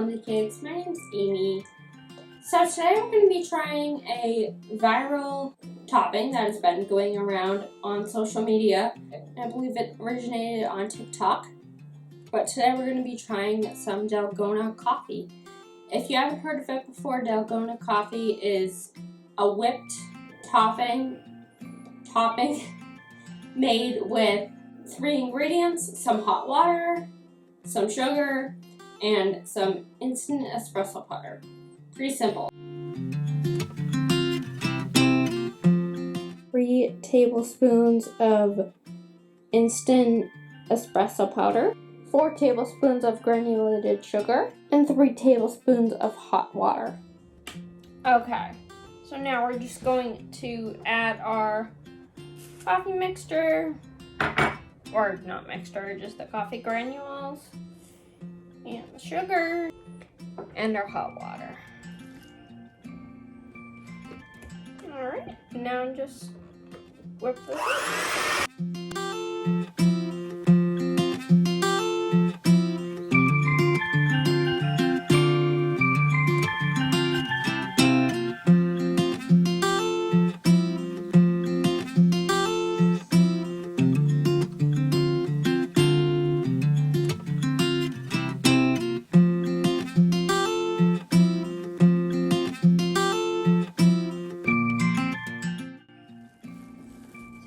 Clumsy Kids. My name's Amy. So today we're going to be trying a viral topping that has been going around on social media. I believe it originated on TikTok. But today we're going to be trying some Dalgona Coffee. If you haven't heard of it before, Dalgona Coffee is a whipped topping made with 3 ingredients: some hot water, some sugar, and some instant espresso powder. Pretty simple. 3 tablespoons of instant espresso powder, 4 tablespoons of granulated sugar, and 3 tablespoons of hot water. Okay, so now we're just going to add our coffee mixture, or not mixture, just the coffee granules, and the sugar, and our hot water. Alright, now just whip this up.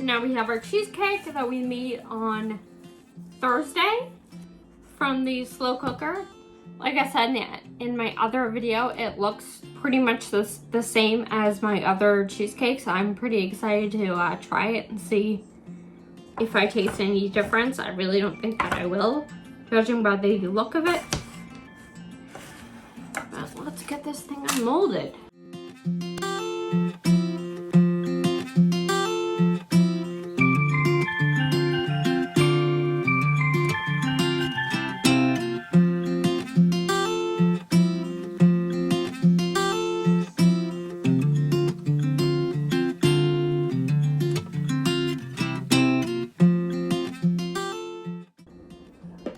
Now we have our cheesecake that we made on Thursday from the slow cooker. Like I said in my other video, it looks pretty much the same as my other cheesecakes. I'm pretty excited to try it and see if I taste any difference. I really don't think that I will, judging by the look of it. But let's get this thing unmolded.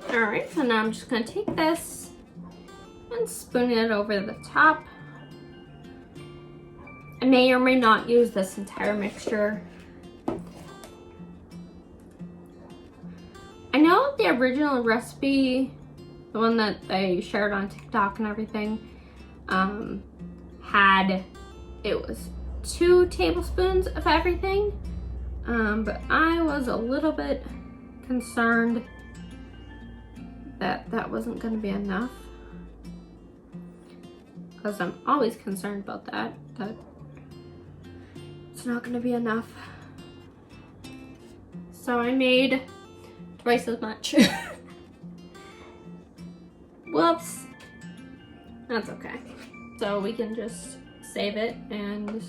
Alright, so now I'm just going to take this and spoon it over the top. I may or may not use this entire mixture. I know the original recipe, the one that they shared on TikTok and everything, it was 2 tablespoons of everything, but I was a little bit concerned that wasn't going to be enough, because I'm always concerned about that it's not going to be enough. So I made twice as much. Whoops, that's okay. So we can just save it and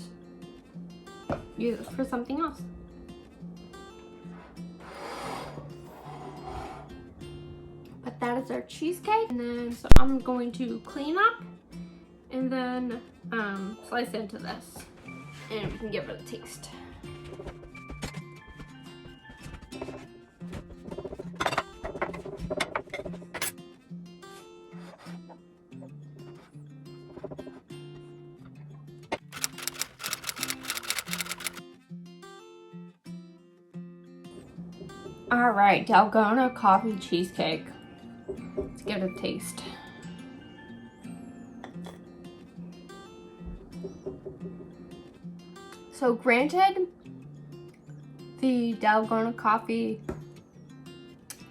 use it for something else. But that is our cheesecake, and then so I'm going to clean up and then slice into this, and we can give it a taste. All right, Dalgona Coffee cheesecake. Let's give it a taste. So granted, the Dalgona Coffee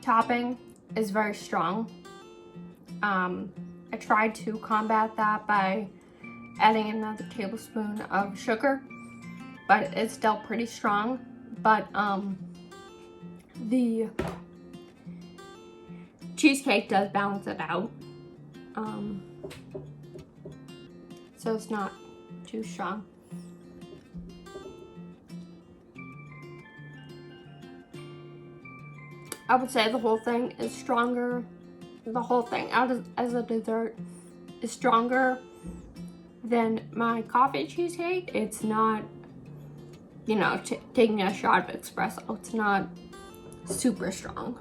topping is very strong. I tried to combat that by adding another tablespoon of sugar, but it's still pretty strong. But the cheesecake does balance it out, so it's not too strong. I would say the whole thing is stronger. The whole thing as a dessert is stronger than my coffee cheesecake. It's not, you know, taking a shot of espresso. It's not super strong.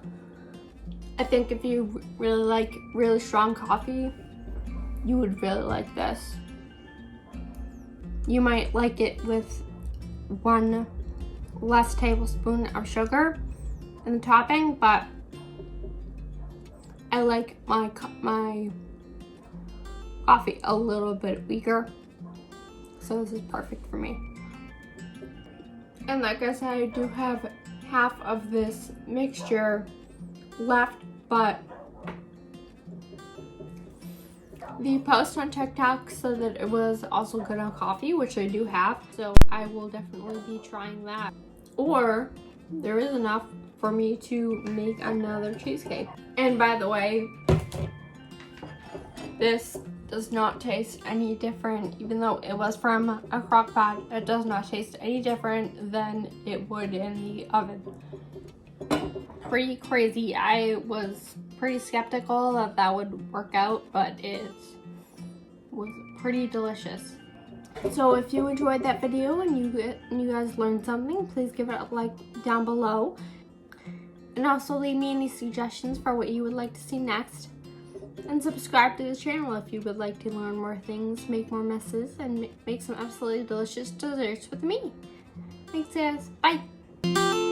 I think if you really like really strong coffee, you would really like this. You might like it with 1 less tablespoon of sugar in the topping, but I like my coffee a little bit weaker, so this is perfect for me. And like I said, I do have half of this mixture left, but the post on TikTok said that it was also good on coffee, which I do have, so I will definitely be trying that. Or there is enough for me to make another cheesecake. And by the way, this does not taste any different, even though it was from a crock pot. It does not taste any different than it would in the oven. Pretty crazy. I was pretty skeptical that that would work out, but it was pretty delicious. So if you enjoyed that video and you guys learned something, please give it a like down below. And also leave me any suggestions for what you would like to see next. And subscribe to the channel if you would like to learn more things, make more messes, and make some absolutely delicious desserts with me. Thanks guys. Bye.